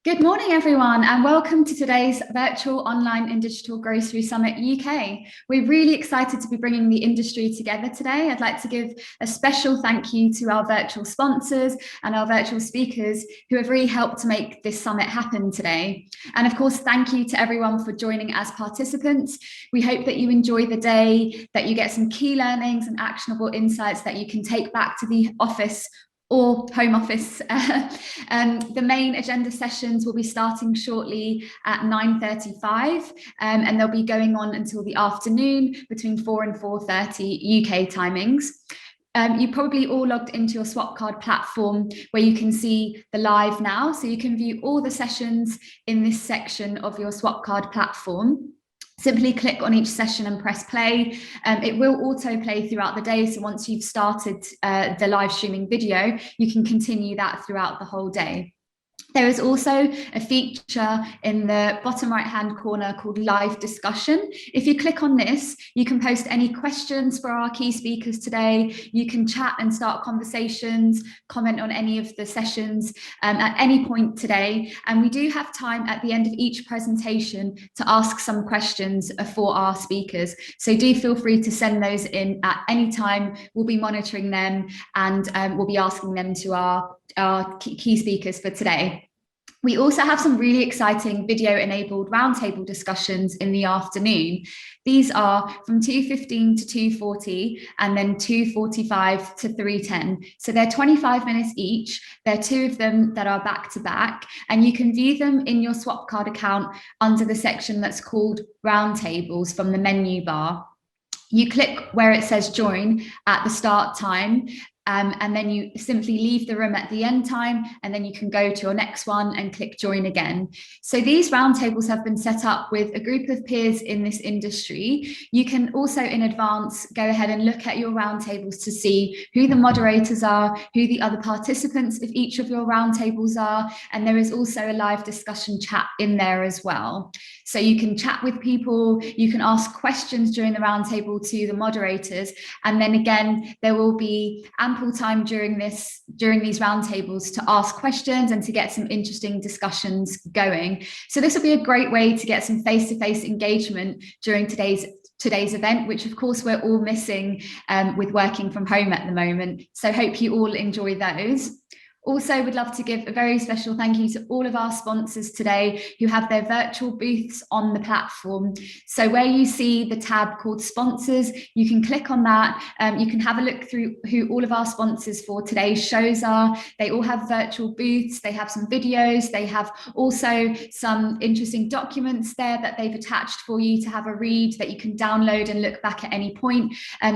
Good morning, everyone, and welcome to today's Virtual Online and Digital Grocery Summit UK. We're really excited to be bringing the industry together today. I'd like to give a special thank you to our virtual sponsors and our virtual speakers who have really helped to make this summit happen today. And of course, thank you to everyone for joining as participants. We hope that you enjoy the day, that you get some key learnings and actionable insights that you can take back to the office or home office. The main agenda sessions will be starting shortly at 9:35 and they'll be going on until the afternoon between 4 and 4:30 UK timings. You probably all logged into your Swapcard platform where you can see the live now, so you can view all the sessions in this section of your Swapcard platform. Simply click on each session and press play. It will autoplay throughout the day, so once you've started the live streaming video, you can continue that throughout the whole day. There is also a feature in the bottom right-hand corner called Live Discussion. If you click on this, you can post any questions for our key speakers today. You can chat and start conversations, comment on any of the sessions at any point today. And we do have time at the end of each presentation to ask some questions for our speakers. So do feel free to send those in at any time. We'll be monitoring them and we'll be asking them to our key speakers for today. We also have some really exciting video-enabled roundtable discussions in the afternoon. These are from 2:15 to 2:40 and then 2:45 to 3:10. So they're 25 minutes each. There are two of them that are back-to-back, and you can view them in your Swapcard account under the section that's called Roundtables from the menu bar. You click where it says join at the start time, and then you simply leave the room at the end time, and then you can go to your next one and click join again. So these roundtables have been set up with a group of peers in this industry. You can also in advance go ahead and look at your roundtables to see who the moderators are, who the other participants of each of your roundtables are, and there is also a live discussion chat in there as well. So you can chat with people, you can ask questions during the roundtable to the moderators, and then again, there will be ample time during these roundtables to ask questions and to get some interesting discussions going. So this will be a great way to get some face-to-face engagement during today's event, which of course we're all missing with working from home at the moment. So hope you all enjoy those. Also, would love to give a very special thank you to all of our sponsors today who have their virtual booths on the platform. So where you see the tab called sponsors, you can click on that. You can have a look through who all of our sponsors for today's shows are. They all have virtual booths. They have some videos. They have also some interesting documents there that they've attached for you to have a read that you can download and look back at any point.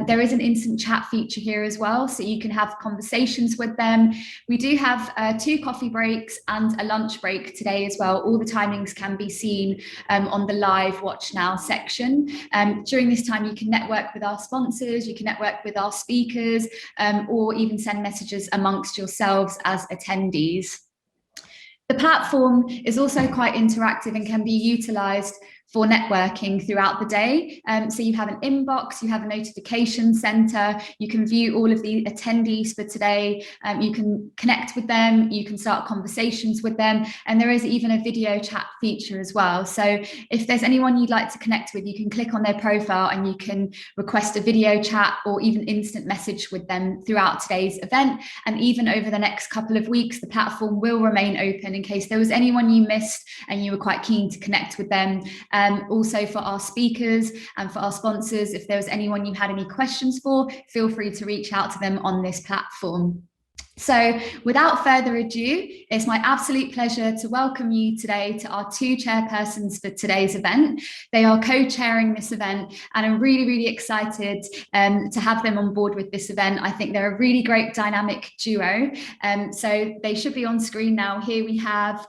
There is an instant chat feature here as well, so you can have conversations with them. We do have 2 coffee breaks and a lunch break today as well. All the timings can be seen on the live watch now section. During this time, you can network with our sponsors, you can network with our speakers, or even send messages amongst yourselves as attendees. The platform is also quite interactive and can be utilised for networking throughout the day. So you have an inbox, you have a notification center, you can view all of the attendees for today, you can connect with them, you can start conversations with them, and there is even a video chat feature as well. So if there's anyone you'd like to connect with, you can click on their profile and you can request a video chat or even instant message with them throughout today's event. And even over the next couple of weeks, the platform will remain open in case there was anyone you missed and you were quite keen to connect with them. Also for our speakers and for our sponsors, if there was anyone you had any questions for, feel free to reach out to them on this platform. So without further ado, it's my absolute pleasure to welcome you today to our 2 chairpersons for today's event. They are co-chairing this event, and I'm really, really excited to have them on board with this event. I think they're a really great dynamic duo. So they should be on screen now. Here we have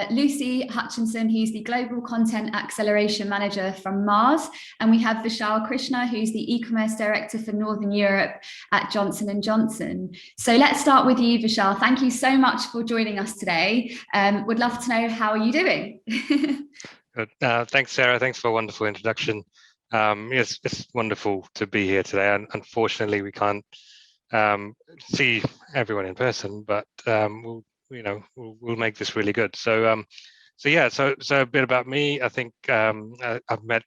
Lucy Hutchinson, who's the Global Content Acceleration Manager from Mars, and we have Vishal Krishna, who's the E-commerce Director for Northern Europe at Johnson & Johnson. So let's start with you, Vishal. Thank you so much for joining us today. Would love to know, how are you doing? Good. Thanks, Sarah. Thanks for a wonderful introduction. Yes, it's wonderful to be here today. And unfortunately, we can't see everyone in person, but we'll we'll make this really good. So so a bit about me. I think I've met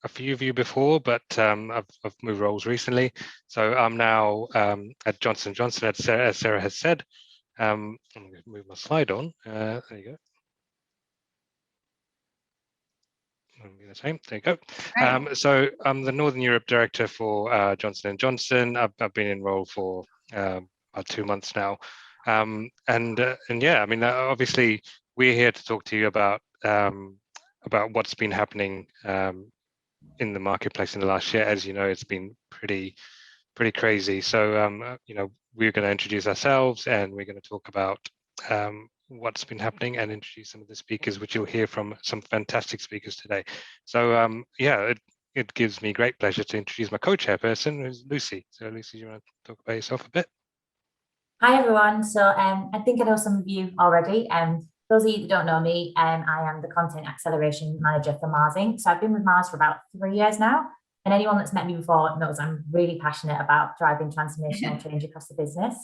a few of you before, but I've moved roles recently. So I'm now at Johnson & Johnson, as Sarah has said. I'm going to move my slide on. There you go. There you go. So I'm the Northern Europe Director for Johnson & Johnson. I've been in role for about 2 months now. And yeah, I mean, obviously we're here to talk to you about what's been happening in the marketplace in the last year. As you know, it's been pretty crazy. So we're going to introduce ourselves, and we're going to talk about what's been happening and introduce some of the speakers, which you'll hear from some fantastic speakers today. So yeah, it gives me great pleasure to introduce my co-chairperson, who's Lucy. So Lucy, you want to talk about yourself a bit? Hi everyone. So I think I know some of you already. Those of you that don't know me, I am the Content Acceleration Manager for Mars Inc. So I've been with Mars for about 3 years now. And anyone that's met me before knows I'm really passionate about driving transformational change across the business.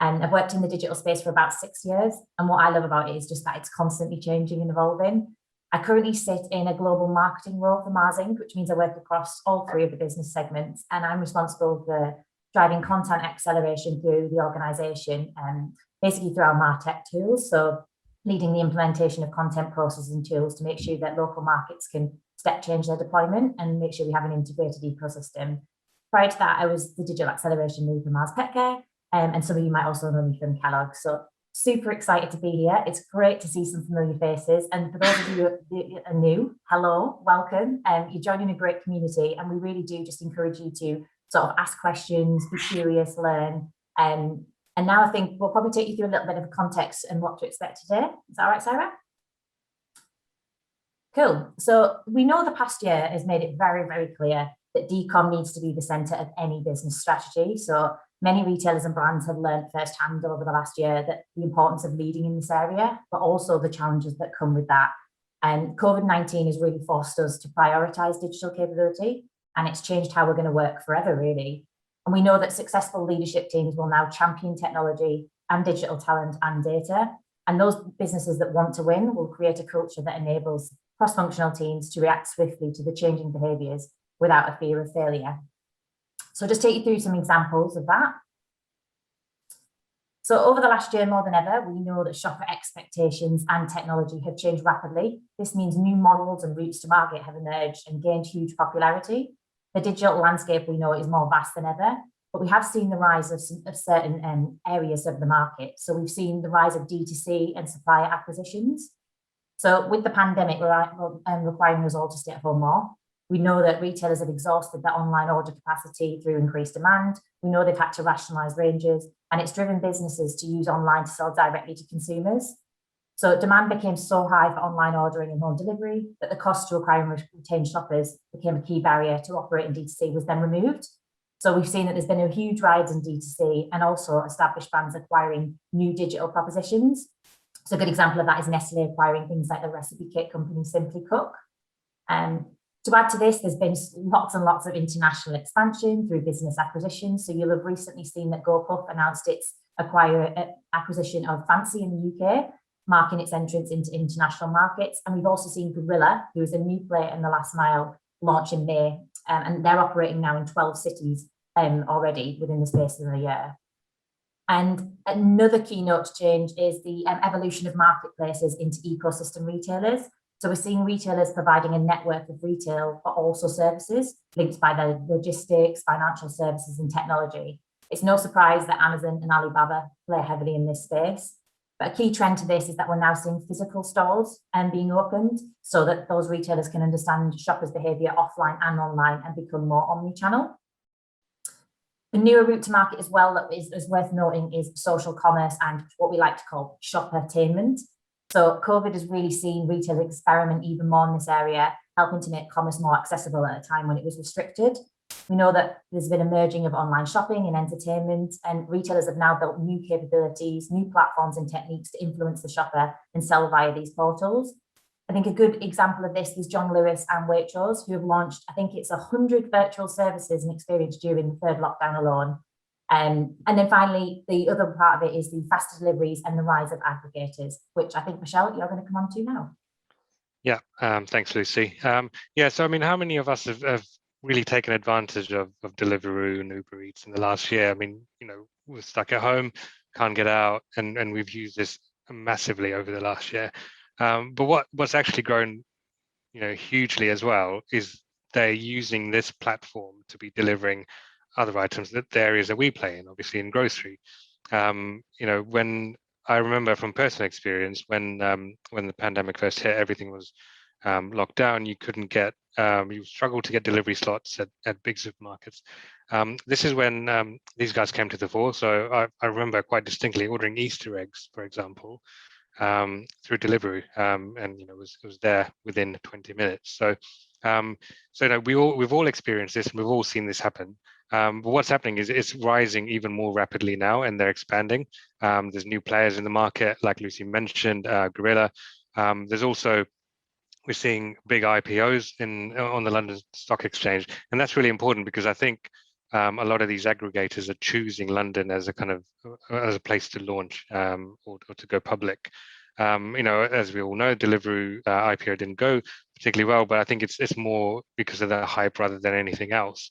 And I've worked in the digital space for about 6 years. And what I love about it is just that it's constantly changing and evolving. I currently sit in a global marketing role for Mars Inc., which means I work across all 3 of the business segments. And I'm responsible for driving content acceleration through the organization, basically through our MarTech tools. So leading the implementation of content processes and tools to make sure that local markets can step change their deployment and make sure we have an integrated ecosystem. Prior to that, I was the digital acceleration lead for Mars Pet Care, and some of you might also know me from Kellogg. So super excited to be here. It's great to see some familiar faces. And for those of you that are new, hello, welcome. You're joining a great community, and we really do just encourage you to sort of ask questions, be curious, learn. And now I think we'll probably take you through a little bit of context and what to expect today. Is that all right, Sarah? Cool. So we know the past year has made it very, very clear that DCOM needs to be the centre of any business strategy. So many retailers and brands have learned firsthand over the last year that the importance of leading in this area, but also the challenges that come with that. And COVID-19 has really forced us to prioritise digital capability, and it's changed how we're going to work forever, really. And we know that successful leadership teams will now champion technology and digital talent and data. And those businesses that want to win will create a culture that enables cross-functional teams to react swiftly to the changing behaviours without a fear of failure. So just take you through some examples of that. So over the last year, more than ever, we know that shopper expectations and technology have changed rapidly. This means new models and routes to market have emerged and gained huge popularity. The digital landscape, we know, is more vast than ever, but we have seen the rise of certain areas of the market. So we've seen the rise of D2C and supplier acquisitions. So with the pandemic requiring us all to stay at home more, we know that retailers have exhausted their online order capacity through increased demand. We know they've had to rationalise ranges, and it's driven businesses to use online to sell directly to consumers. So demand became so high for online ordering and home delivery that the cost to acquire and retain shoppers became a key barrier to operate in D2C was then removed. So we've seen that there's been a huge rise in D2C and also established brands acquiring new digital propositions. So a good example of that is Nestle acquiring things like the recipe kit company Simply Cook. To add to this, there's been lots and lots of international expansion through business acquisitions. So you'll have recently seen that GoPuff announced its acquisition of Fancy in the UK, marking its entrance into international markets. And we've also seen Gorilla, who is a new player in the last mile, launch in May. And they're operating now in 12 cities already within the space of a year. And another keynote change is the evolution of marketplaces into ecosystem retailers. So we're seeing retailers providing a network of retail, but also services linked by their logistics, financial services, and technology. It's no surprise that Amazon and Alibaba play heavily in this space. But a key trend to this is that we're now seeing physical stores being opened so that those retailers can understand shoppers' behaviour offline and online and become more omni-channel. The newer route to market as well that is worth noting is social commerce and what we like to call shoppertainment. So COVID has really seen retailers experiment even more in this area, helping to make commerce more accessible at a time when it was restricted. We know that there's been a merging of online shopping and entertainment, and retailers have now built new capabilities, new platforms and techniques to influence the shopper and sell via these portals. I think a good example of this is John Lewis and Waitrose, who have launched, I think it's 100 virtual services and experience during the third lockdown alone. And then finally, the other part of it is the faster deliveries and the rise of aggregators, which I think, Michelle, you're going to come on to now. Yeah, thanks, Lucy. Yeah, so I mean, how many of us have really taken advantage of Deliveroo and Uber Eats in the last year? I mean, we're stuck at home, can't get out, and we've used this massively over the last year. But what's actually grown, hugely as well is they're using this platform to be delivering other items, that the areas that we play in, obviously in grocery. When I remember from personal experience, when the pandemic first hit, everything was locked down. You couldn't get, you struggled to get delivery slots at big supermarkets. This is when these guys came to the fore. So I remember quite distinctly ordering Easter eggs, for example, through Deliveroo, and it was there within 20 minutes. So we've all experienced this, and we've all seen this happen. But what's happening is it's rising even more rapidly now, and they're expanding. There's new players in the market, like Lucy mentioned, Gorilla. There's also, we're seeing big IPOs on the London Stock Exchange, and that's really important because I think a lot of these aggregators are choosing London as a kind of as a place to launch or to go public. As we all know, Deliveroo IPO didn't go particularly well, but I think it's more because of the hype rather than anything else.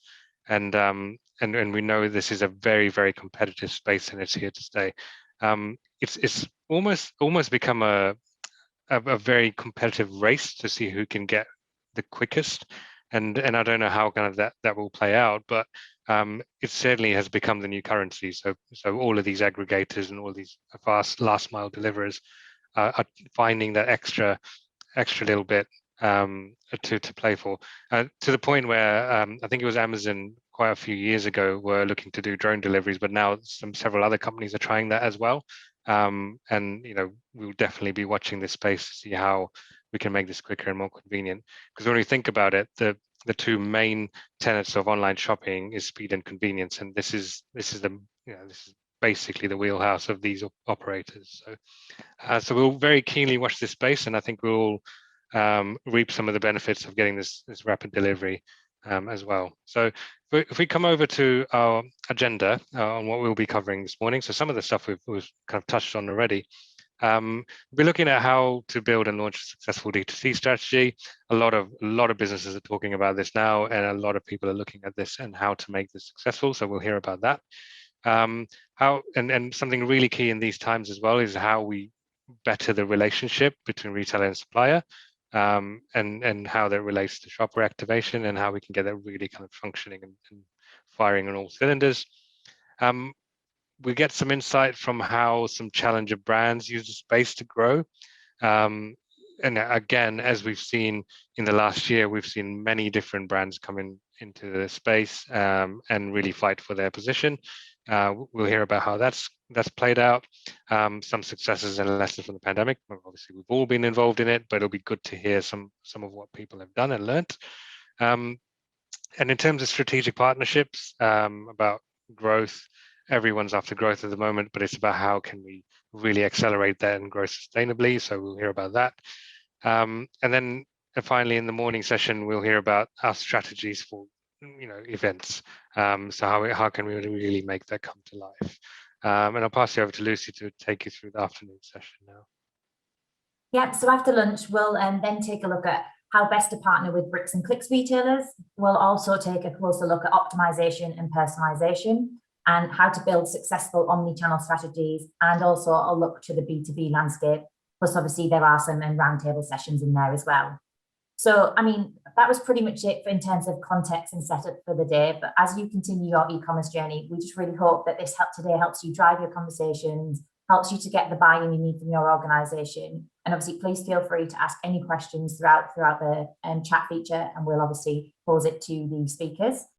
And we know this is a very, very competitive space, and it's here to stay. It's almost become a very competitive race to see who can get the quickest, and I don't know how kind of that will play out, but it certainly has become the new currency. So all of these aggregators and all these fast last mile deliverers are finding that extra little bit to play for, to the point where I think it was Amazon quite a few years ago were looking to do drone deliveries, but now several other companies are trying that as well. And we'll definitely be watching this space to see how we can make this quicker and more convenient. Because when we think about it, the two main tenets of online shopping is speed and convenience, and this is basically the wheelhouse of these operators. So we'll very keenly watch this space, and I think we'll reap some of the benefits of getting this rapid delivery as well. So if we come over to our agenda on what we'll be covering this morning, so some of the stuff we've kind of touched on already. We'll be looking at how to build and launch a successful D2C strategy. A lot of businesses are talking about this now, and a lot of people are looking at this and how to make this successful. So we'll hear about that. How and something really key in these times as well is how we better the relationship between retailer and supplier, and how that relates to shopper activation, and how we can get that really kind of functioning and firing on all cylinders. We get some insight from how some challenger brands use the space to grow. And again, as we've seen in the last year, we've seen many different brands come into the space and really fight for their position. We'll hear about how that's played out, some successes and lessons from the pandemic. Obviously, we've all been involved in it, but it'll be good to hear some of what people have done and learnt. And in terms of strategic partnerships, about growth, everyone's after growth at the moment, but it's about how can we really accelerate that and grow sustainably. So we'll hear about that. And then finally, in the morning session, we'll hear about our strategies for events. So how can we really make that come to life? And I'll pass you over to Lucy to take you through the afternoon session now. Yeah, so after lunch, we'll then take a look at how best to partner with bricks and clicks retailers. We'll also take a closer look at optimization and personalization, and how to build successful omni-channel strategies, and also a look to the B2B landscape. Plus, obviously, there are some roundtable sessions in there as well. So, I mean, that was pretty much it in terms of context and setup for the day. But as you continue your e-commerce journey, we just really hope that this today helps you drive your conversations, helps you to get the buy-in you need from your organisation. And obviously, please feel free to ask any questions throughout the chat feature, and we'll obviously pose it to the speakers.